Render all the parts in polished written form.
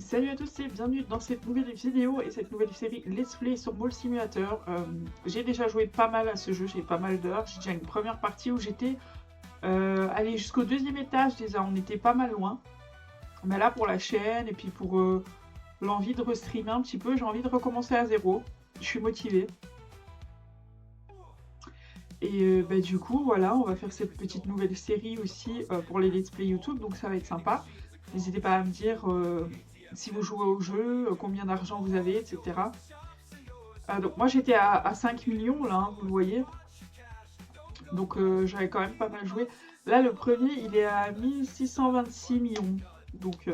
Salut à tous et bienvenue dans cette nouvelle vidéo et cette nouvelle série Let's Play sur Mall Simulator. J'ai déjà joué pas mal à ce jeu, j'ai pas mal d'heures. J'ai déjà une première partie où j'étais allé jusqu'au deuxième étage déjà, on était pas mal loin. Mais là pour la chaîne et puis pour l'envie de restreamer un petit peu, j'ai envie de recommencer à zéro. Je suis motivée. Et du coup voilà, on va faire cette petite nouvelle série aussi pour les Let's Play YouTube, donc ça va être sympa. N'hésitez pas à me dire si vous jouez au jeu, combien d'argent vous avez, etc. Donc moi j'étais à 5 millions là, hein, vous le voyez. Donc j'avais quand même pas mal joué. Là le premier il est à 1626 millions. Donc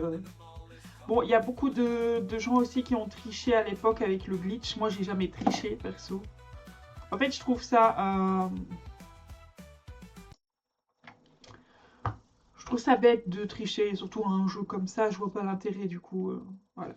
bon, il y a beaucoup de gens aussi qui ont triché à l'époque avec le glitch. Moi j'ai jamais triché perso. En fait je trouve ça bête de tricher, surtout à un jeu comme ça, je vois pas l'intérêt du coup. Voilà.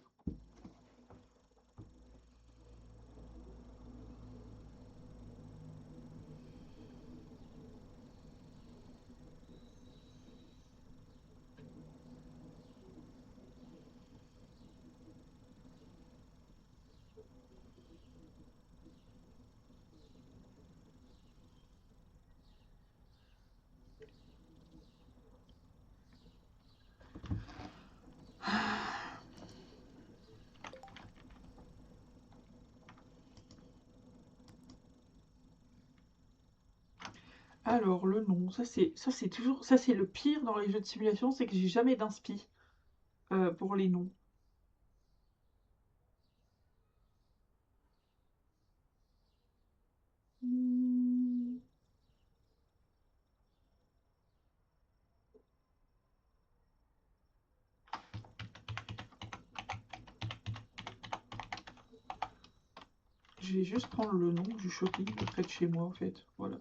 Alors le nom, ça c'est toujours ça c'est le pire dans les jeux de simulation, c'est que j'ai jamais d'inspi pour les noms. Hmm. Je vais juste prendre le nom du shopping près de chez moi en fait. Voilà.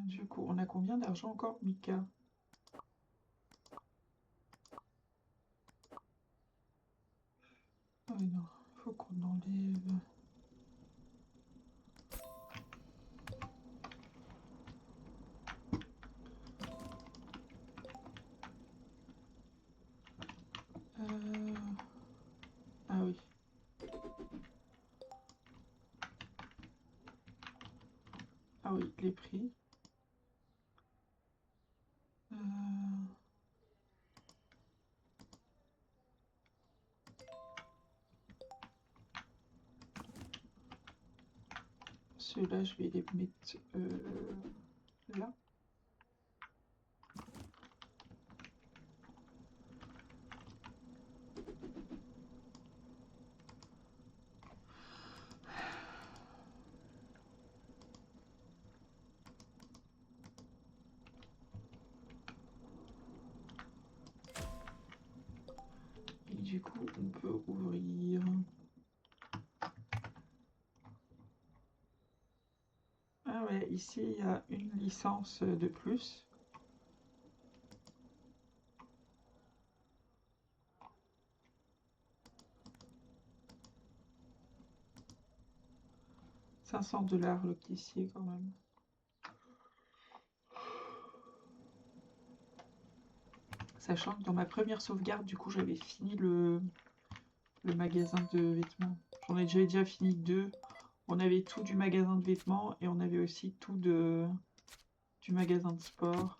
Du coup, on a combien d'argent encore, Mika? Ah oui, non, faut qu'on enlève. Euh, Ah oui. Ah oui, les prix. Euh, Ceux-là, je vais les mettre là. Et du coup, on peut ouvrir. Ah ouais, ici, il y a une licence de plus. $500 le caissier quand même. Sachant que dans ma première sauvegarde, du coup, j'avais fini le magasin de vêtements. J'en ai déjà fini 2. On avait tout du magasin de vêtements et on avait aussi tout du magasin de sport.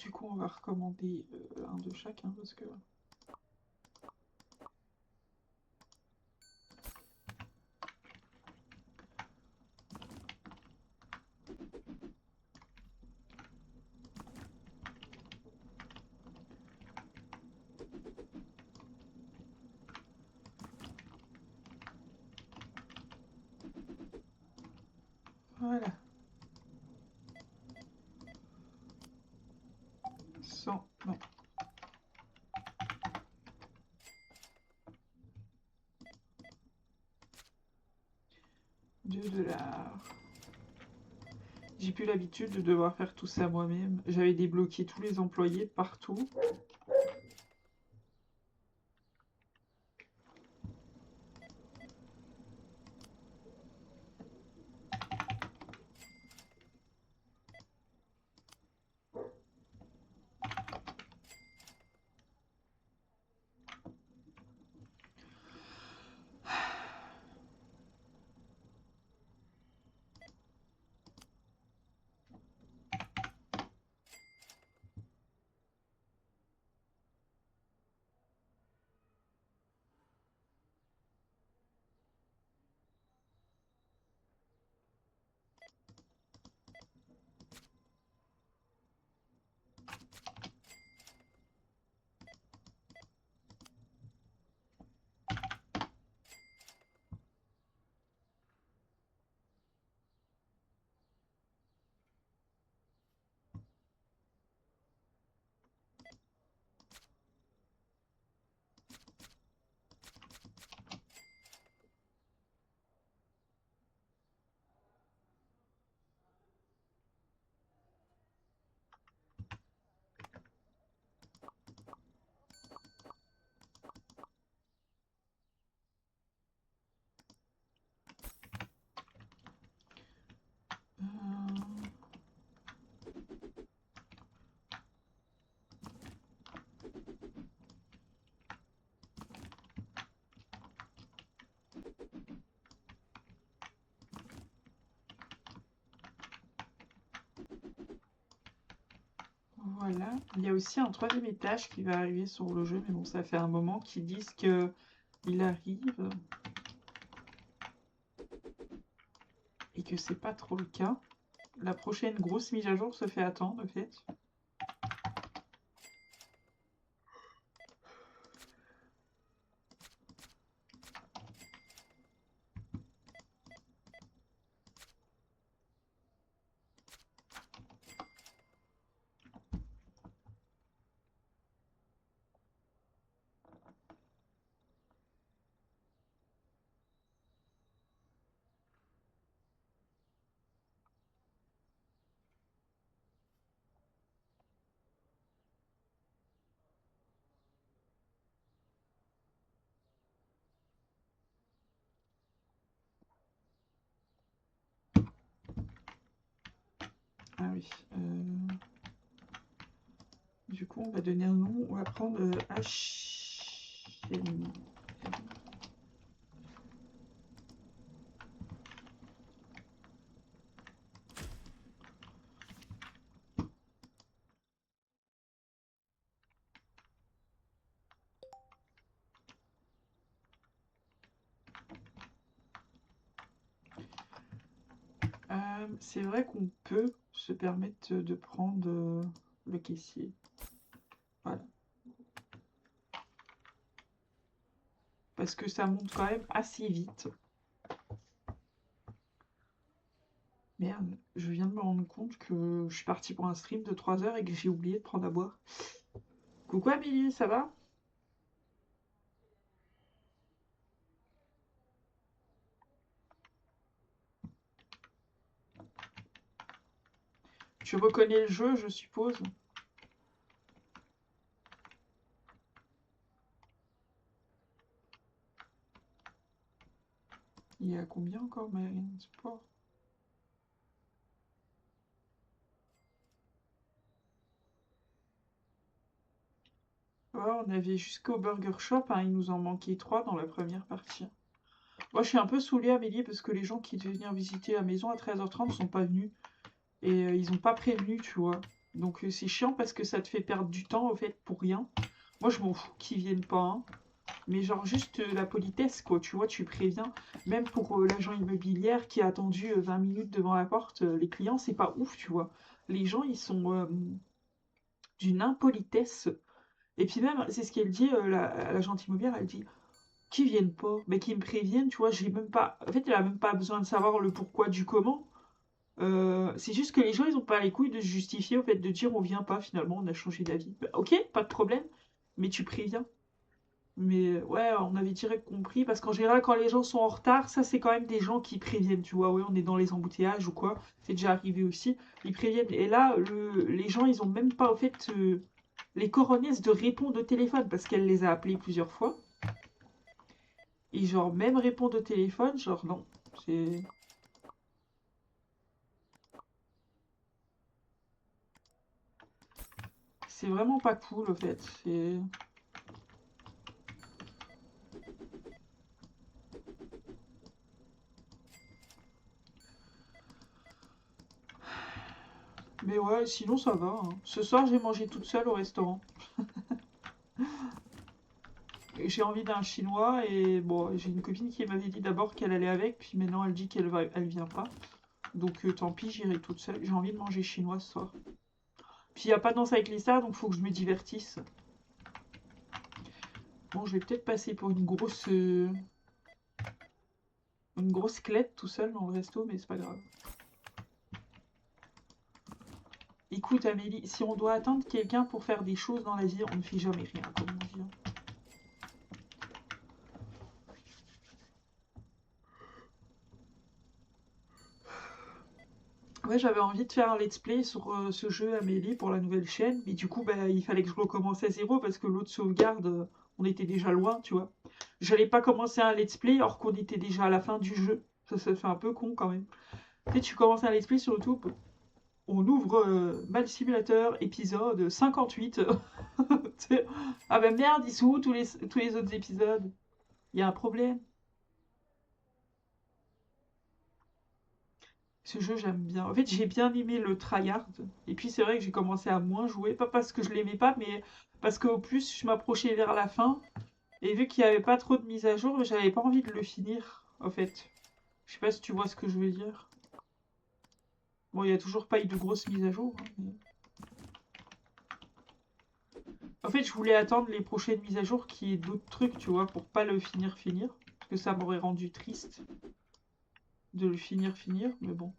du coup, on va recommander un de chacun parce que... Voilà. 100, non. 2 $. J'ai plus l'habitude de devoir faire tout ça moi-même. J'avais débloqué tous les employés partout. Voilà. Il y a aussi un 3e étage qui va arriver sur le jeu, mais bon, ça fait un moment qu'ils disent qu'il arrive et que c'est pas trop le cas. La prochaine grosse mise à jour se fait attendre, en fait. Ah oui. Du coup, on va donner un nom. On va prendre HM. C'est vrai qu'on peut se permettre de prendre le caissier. Voilà. Parce que ça monte quand même assez vite. Merde, je viens de me rendre compte que je suis partie pour un stream de 3 heures et que j'ai oublié de prendre à boire. Coucou Amélie, ça va? Tu reconnais le jeu, je suppose? Il y a combien encore, Marine Sport? Ouais, on avait jusqu'au Burger Shop, hein, il nous en manquait 3 dans la première partie. Moi, je suis un peu saoulée, Amélie, parce que les gens qui devaient venir visiter la maison à 13h30 sont pas venus. Et ils ont pas prévenu, tu vois. Donc c'est chiant parce que ça te fait perdre du temps, au fait, pour rien. Moi, je m'en fous qu'ils viennent pas, hein. Mais genre juste la politesse, quoi. Tu vois, tu préviens. Même pour l'agent immobilière qui a attendu 20 minutes devant la porte, les clients, c'est pas ouf, tu vois. Les gens, ils sont d'une impolitesse. Et puis même, c'est ce qu'elle dit, l'agent immobilière, elle dit, qui viennent pas, mais qui me préviennent, tu vois, j'ai même pas... En fait, elle a même pas besoin de savoir le pourquoi du comment. C'est juste que les gens, ils ont pas les couilles de se justifier, au fait, de dire on vient pas, finalement, on a changé d'avis. Bah, ok, pas de problème, mais tu préviens. Mais ouais, on avait direct compris, parce qu'en général, quand les gens sont en retard, ça, c'est quand même des gens qui préviennent, tu vois. Ouais, on est dans les embouteillages ou quoi, c'est déjà arrivé aussi. Ils préviennent. Et là, les gens, ils ont même pas, en fait, les coronesses de répondre au téléphone, parce qu'elle les a appelés plusieurs fois. Et genre, même répondre au téléphone, genre, non. C'est c'est vraiment pas cool, au fait. C'est... Mais ouais, sinon ça va, hein. Ce soir, j'ai mangé toute seule au restaurant. Et j'ai envie d'un chinois et bon, j'ai une copine qui m'avait dit d'abord qu'elle allait avec, puis maintenant elle dit elle vient pas. Donc tant pis, j'irai toute seule. J'ai envie de manger chinois ce soir. Puis il n'y a pas de danse avec les stars, donc faut que je me divertisse. Bon, je vais peut-être passer pour une grosse clette tout seul dans le resto, mais c'est pas grave. Écoute Amélie, si on doit attendre quelqu'un pour faire des choses dans la vie, on ne fait jamais rien, comme on dit, hein. Ouais, j'avais envie de faire un let's play sur ce jeu Amélie pour la nouvelle chaîne, mais du coup, bah, il fallait que je recommence à zéro parce que l'autre sauvegarde, on était déjà loin, tu vois. J'allais pas commencer un let's play alors qu'on était déjà à la fin du jeu. Ça fait un peu con quand même. Tu sais, tu commences un let's play sur YouTube, on ouvre Mal Simulator épisode 58. Tu sais, ah bah merde, ils sont où tous les autres épisodes? Il y a un problème. Ce jeu, j'aime bien. En fait, j'ai bien aimé le tryhard. Et puis, c'est vrai que j'ai commencé à moins jouer. Pas parce que je l'aimais pas, mais parce qu'au plus, je m'approchais vers la fin. Et vu qu'il n'y avait pas trop de mise à jour, j'avais pas envie de le finir, en fait. Je sais pas si tu vois ce que je veux dire. Bon, il y a toujours pas eu de grosses mises à jour, hein, mais... En fait, je voulais attendre les prochaines mises à jour qui aient d'autres trucs, tu vois, pour pas le finir. Parce que ça m'aurait rendu triste de le finir, mais bon.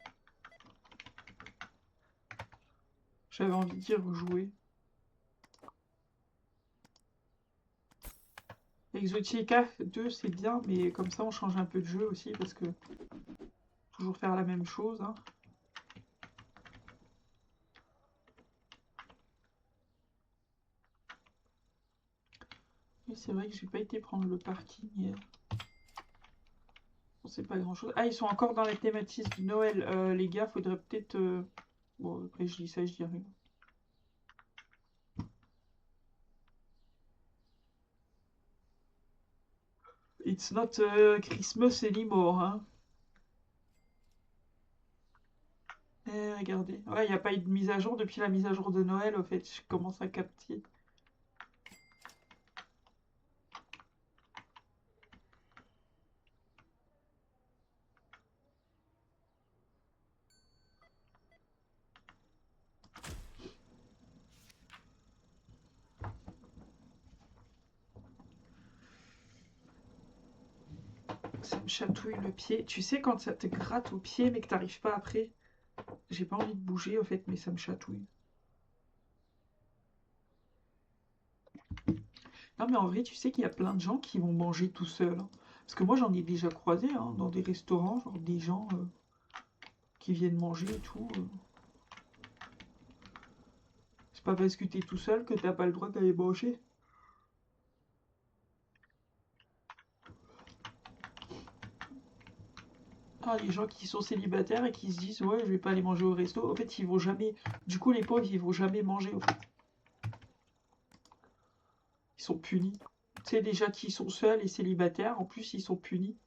J'avais envie de dire jouer. Exotica 2, c'est bien, mais comme ça, on change un peu de jeu aussi, parce que toujours faire la même chose, hein. Et c'est vrai que j'ai pas été prendre le parking hier. Bon, c'est pas grand chose. Ah, ils sont encore dans la thématique du Noël. Les gars, faudrait peut-être... Bon, après, je dis ça, je dis rien. It's not Christmas anymore, hein. Regardez. Ouais, il n'y a pas eu de mise à jour depuis la mise à jour de Noël, au fait. Je commence à capter. Ça me chatouille le pied. Tu sais, quand ça te gratte au pied, mais que t'arrives pas après, j'ai pas envie de bouger, au fait, mais ça me chatouille. Non, mais en vrai, tu sais qu'il y a plein de gens qui vont manger tout seuls, hein. Parce que moi, j'en ai déjà croisé, hein, dans des restaurants, genre des gens qui viennent manger et tout. C'est pas parce que t'es tout seul que t'as pas le droit d'aller manger. Ah, les gens qui sont célibataires et qui se disent, ouais, je vais pas aller manger au resto. En fait, ils vont jamais. Du coup, les pauvres, ils vont jamais manger, en fait. Ils sont punis. Tu sais, déjà qu'ils sont seuls et célibataires, en plus, ils sont punis.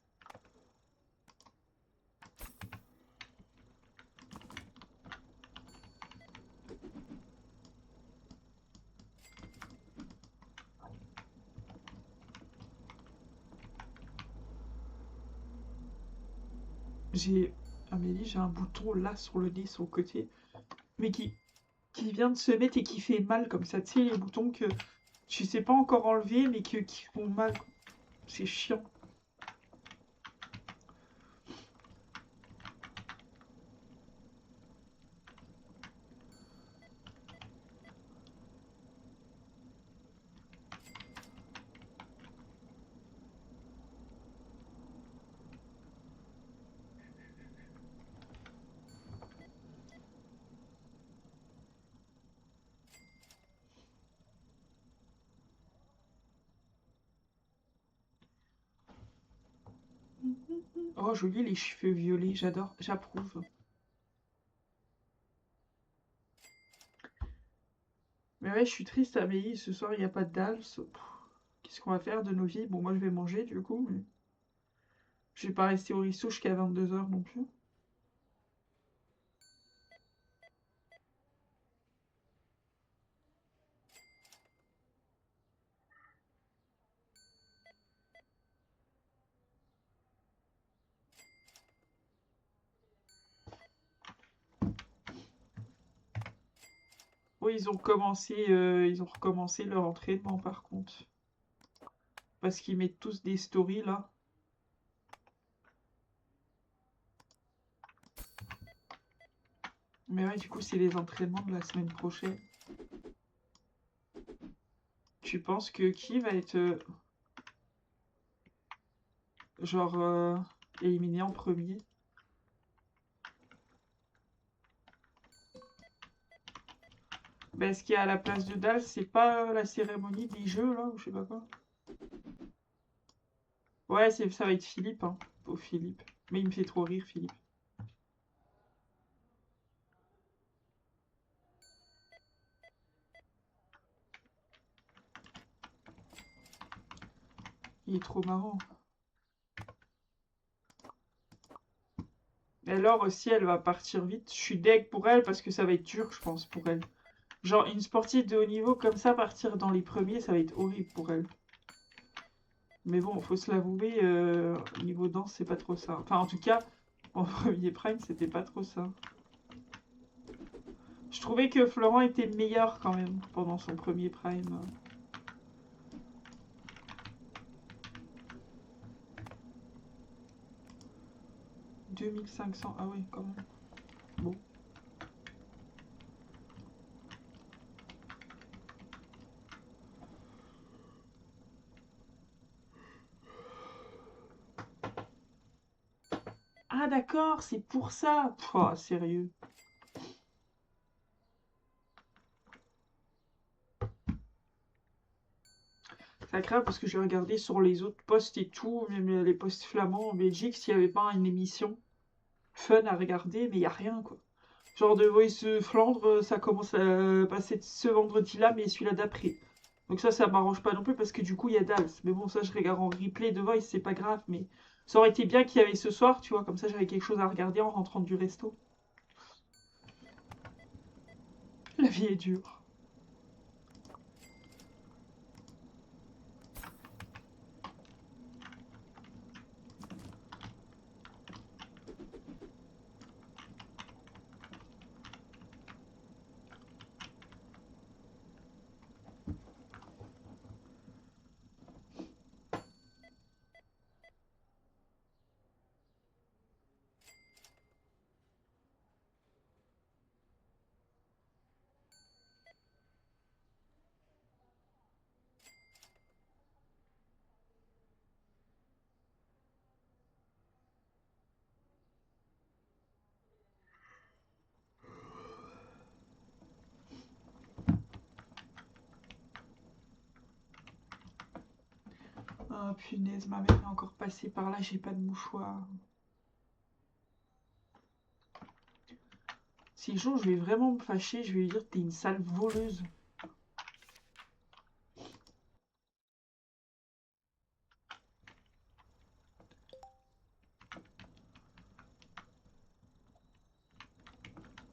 J'ai... Amélie, j'ai un bouton là sur le nez, sur le côté, mais qui vient de se mettre et qui fait mal comme ça. Tu sais, les boutons que tu sais pas encore enlever, mais qui font mal. C'est chiant. Oh, joli les cheveux violets, j'adore, j'approuve. Mais ouais, je suis triste, Amélie, ce soir, il n'y a pas de dalle. Qu'est-ce qu'on va faire de nos vies? Bon, moi, je vais manger, du coup, mais je vais pas rester au resto jusqu'à 22 h non plus. Oui, ils ont recommencé leur entraînement, par contre. Parce qu'ils mettent tous des stories, là. Mais ouais, du coup, c'est les entraînements de la semaine prochaine. Tu penses que qui va être, genre, éliminé en premier? Ben, ce qui est à la place de Dal, c'est pas la cérémonie des jeux, là, ou je sais pas quoi. Ouais, ça va être Philippe, hein. Pauvre Philippe. Mais il me fait trop rire, Philippe. Il est trop marrant. Et alors aussi, elle va partir vite. Je suis deg pour elle parce que ça va être dur, je pense, pour elle. Genre, une sportive de haut niveau comme ça, partir dans les premiers, ça va être horrible pour elle. Mais bon, faut se l'avouer, niveau danse, c'est pas trop ça. Enfin, en tout cas, en premier prime, c'était pas trop ça. Je trouvais que Florent était meilleur quand même pendant son premier prime. 2500, ah oui, quand même. Bon. Ah d'accord, c'est pour ça. Oh, sérieux. Ça craint parce que j'ai regardé sur les autres postes et tout, même les postes flamands en Belgique, s'il n'y avait pas une émission fun à regarder, mais il n'y a rien quoi. Genre de Voice Flandre, ça commence à passer ce vendredi-là, mais celui-là d'après. Donc ça m'arrange pas non plus parce que du coup il y a Dals. Mais bon, ça je regarde en replay de Voice, c'est pas grave, mais ça aurait été bien qu'il y avait ce soir, tu vois, comme ça j'avais quelque chose à regarder en rentrant du resto. La vie est dure. Oh punaise, ma mère est encore passée par là, j'ai pas de mouchoir. Si le jour je vais vraiment me fâcher, je vais lui dire t'es une sale voleuse.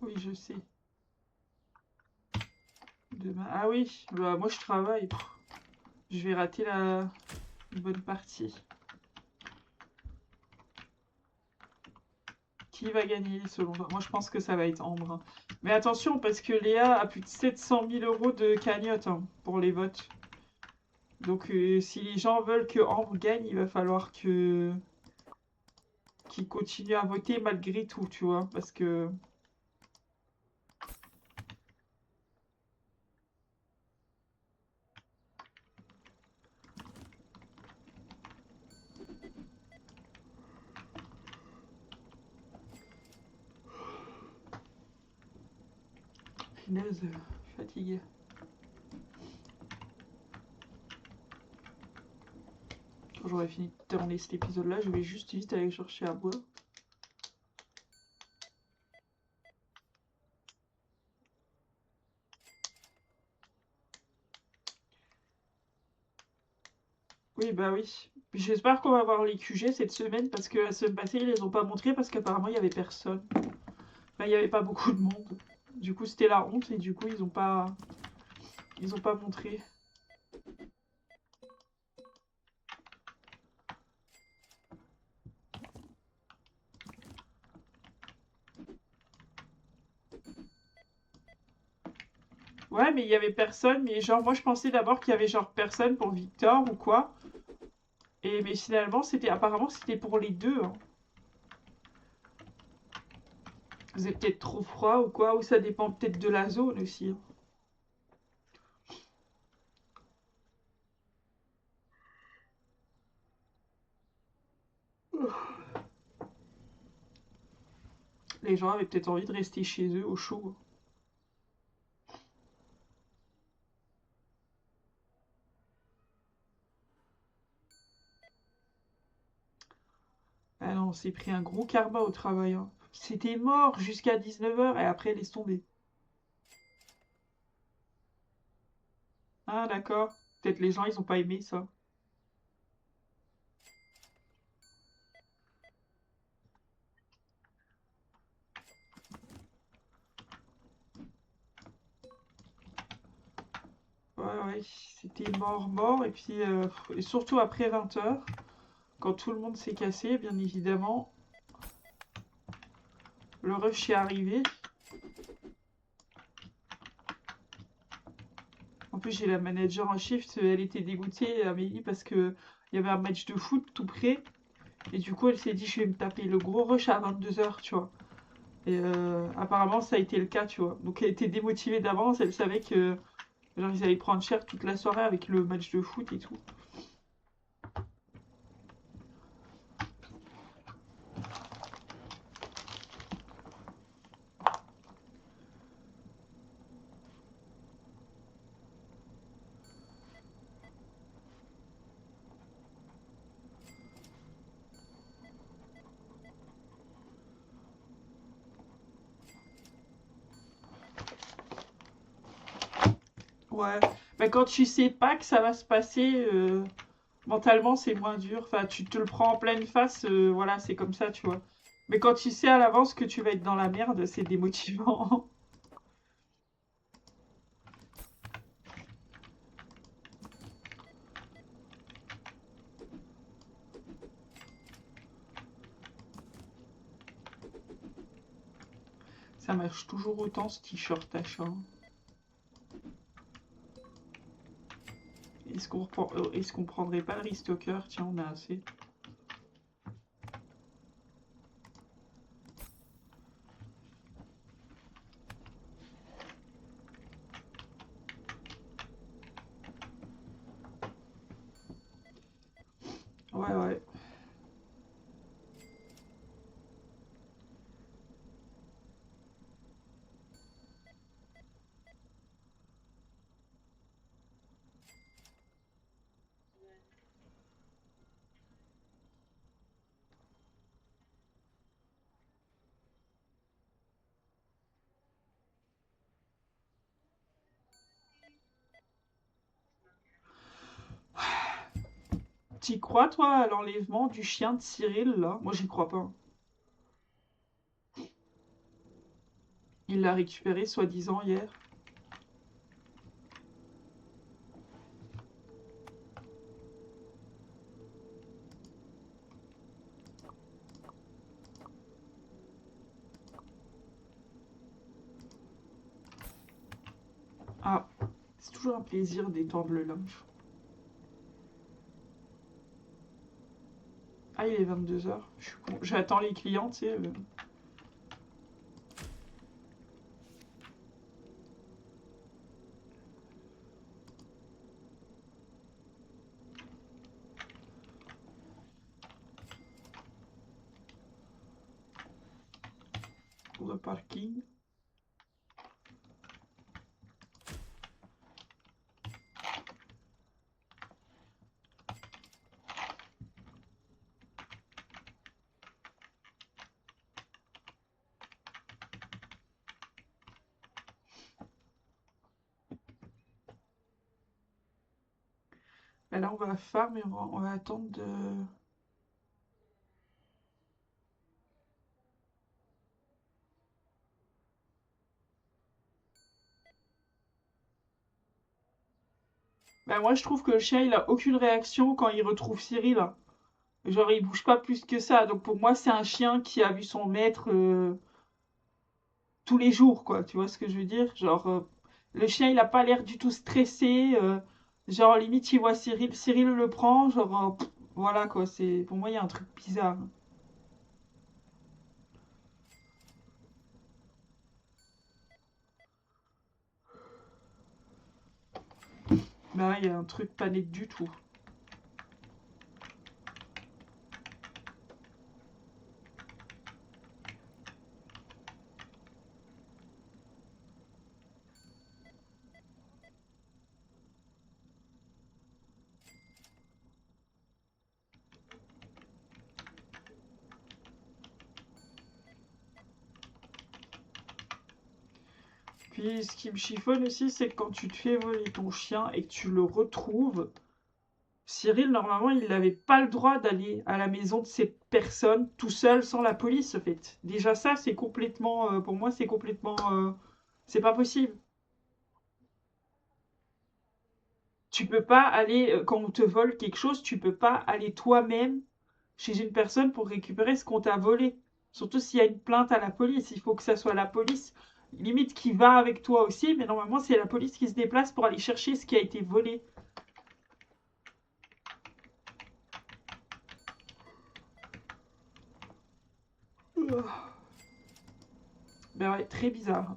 Oui, je sais. Demain. Ah oui, bah moi je travaille. Pff, je vais rater la bonne partie. Qui va gagner selon toi? Moi, je pense que ça va être Ambre, hein. Mais attention, parce que Léa a plus de 700 000 € de cagnotte, hein, pour les votes. Donc, si les gens veulent que Ambre gagne, il va falloir que qu'ils continuent à voter malgré tout, tu vois. Parce que... Punaise, je suis fatiguée. Quand j'aurai fini de tourner cet épisode-là, je vais juste vite aller chercher à boire. Oui, bah oui. Puis j'espère qu'on va voir les QG cette semaine parce que la semaine passée, ils les ont pas montrés parce qu'apparemment, il y avait personne. Enfin, il y avait pas beaucoup de monde. Du coup, c'était la honte et du coup, ils ont pas montré. Ouais, mais il y avait personne. Mais genre, moi, je pensais d'abord qu'il y avait genre personne pour Victor ou quoi. Et mais finalement, apparemment, c'était pour les deux, hein. Vous êtes peut-être trop froid ou quoi, ou ça dépend peut-être de la zone aussi, hein. Les gens avaient peut-être envie de rester chez eux au chaud. Ah non, on s'est pris un gros karma au travail, hein. C'était mort jusqu'à 19 h et après laisse tomber. Ah d'accord. Peut-être les gens ils ont pas aimé ça. Ouais ouais, c'était mort et puis et surtout après 20 h, quand tout le monde s'est cassé, bien évidemment, le rush est arrivé. En plus j'ai la manager en shift, elle était dégoûtée, Amélie, parce que il y avait un match de foot tout près et du coup elle s'est dit je vais me taper le gros rush à 22 h, tu vois. Et apparemment ça a été le cas, tu vois. Donc elle était démotivée d'avance, elle savait que genre ils allaient prendre cher toute la soirée avec le match de foot et tout. Ouais. Bah, quand tu sais pas que ça va se passer, mentalement, c'est moins dur. Enfin, tu te le prends en pleine face, voilà, c'est comme ça, tu vois. Mais quand tu sais à l'avance que tu vas être dans la merde, c'est démotivant. Ça marche toujours autant ce t-shirt achat. Est-ce qu'on prendrait pas le restocker? Tiens, on a assez. Ouais, ouais. T'y crois, toi, à l'enlèvement du chien de Cyril, là? Moi, j'y crois pas. Il l'a récupéré, soi-disant, hier. Ah, c'est toujours un plaisir d'étendre le linge. Ah, il est 22h. Je suis con. J'attends les clients, tu sais. Pour le parking. Ben là, on va farm et on va attendre de... Ben moi, je trouve que le chien, il a aucune réaction quand il retrouve Cyril. Genre, il bouge pas plus que ça. Donc pour moi, c'est un chien qui a vu son maître tous les jours, quoi. Tu vois ce que je veux dire? Genre, le chien, il a pas l'air du tout stressé. Genre, limite, il voit Cyril, Cyril le prend. Genre, voilà, quoi. C'est... Pour moi, il y a un truc bizarre. Ben là, il y a un truc pas net du tout. Puis, ce qui me chiffonne aussi, c'est que quand tu te fais voler ton chien et que tu le retrouves, Cyril, normalement, il n'avait pas le droit d'aller à la maison de ces personnes tout seul sans la police, en fait. Déjà, ça, c'est complètement. Pour moi, c'est complètement. C'est pas possible. Tu peux pas aller. Quand on te vole quelque chose, tu peux pas aller toi-même chez une personne pour récupérer ce qu'on t'a volé. Surtout s'il y a une plainte à la police. Il faut que ça soit la police, limite, qui va avec toi aussi, mais normalement, c'est la police qui se déplace pour aller chercher ce qui a été volé. Ben ouais, très bizarre.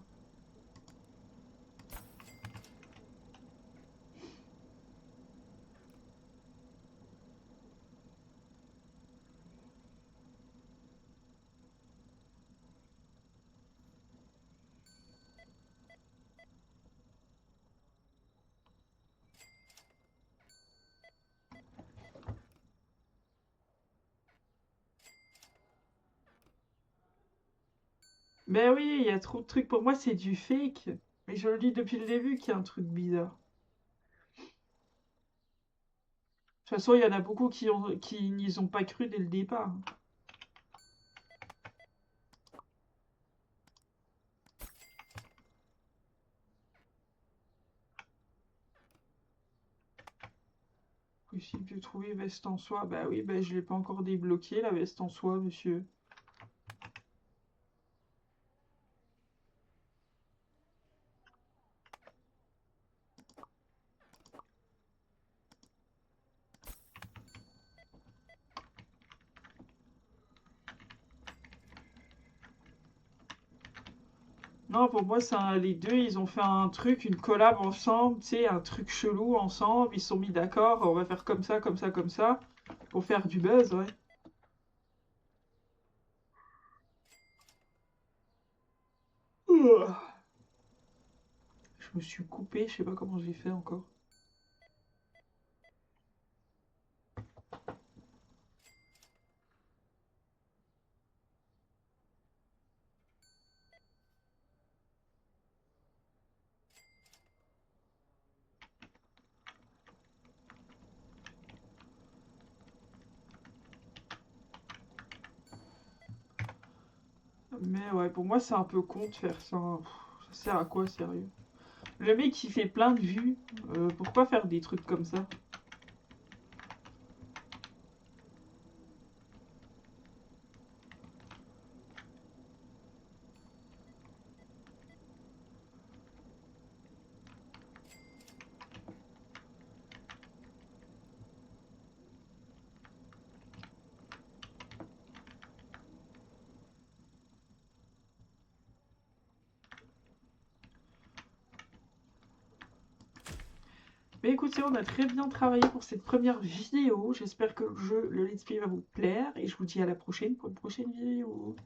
Ben oui, il y a trop de trucs. Pour moi, c'est du fake. Mais je le dis depuis le début qu'il y a un truc bizarre. De toute façon, il y en a beaucoup qui n'y ont pas cru dès le départ. Possible de trouver veste en soie. Bah oui, bah je l'ai pas encore débloqué, la veste en soie, monsieur. Non, pour moi, les deux, ils ont fait un truc, une collab ensemble, tu sais, un truc chelou ensemble. Ils se sont mis d'accord, on va faire comme ça, comme ça, comme ça, pour faire du buzz, ouais. Ouah. Je me suis coupé, je sais pas comment j'ai fait encore. Mais ouais, pour moi, c'est un peu con de faire ça. Ça sert à quoi, sérieux? Le mec, il fait plein de vues. Pourquoi faire des trucs comme ça? Mais écoutez, on a très bien travaillé pour cette première vidéo. J'espère que le let's play va vous plaire et je vous dis à la prochaine pour une prochaine vidéo.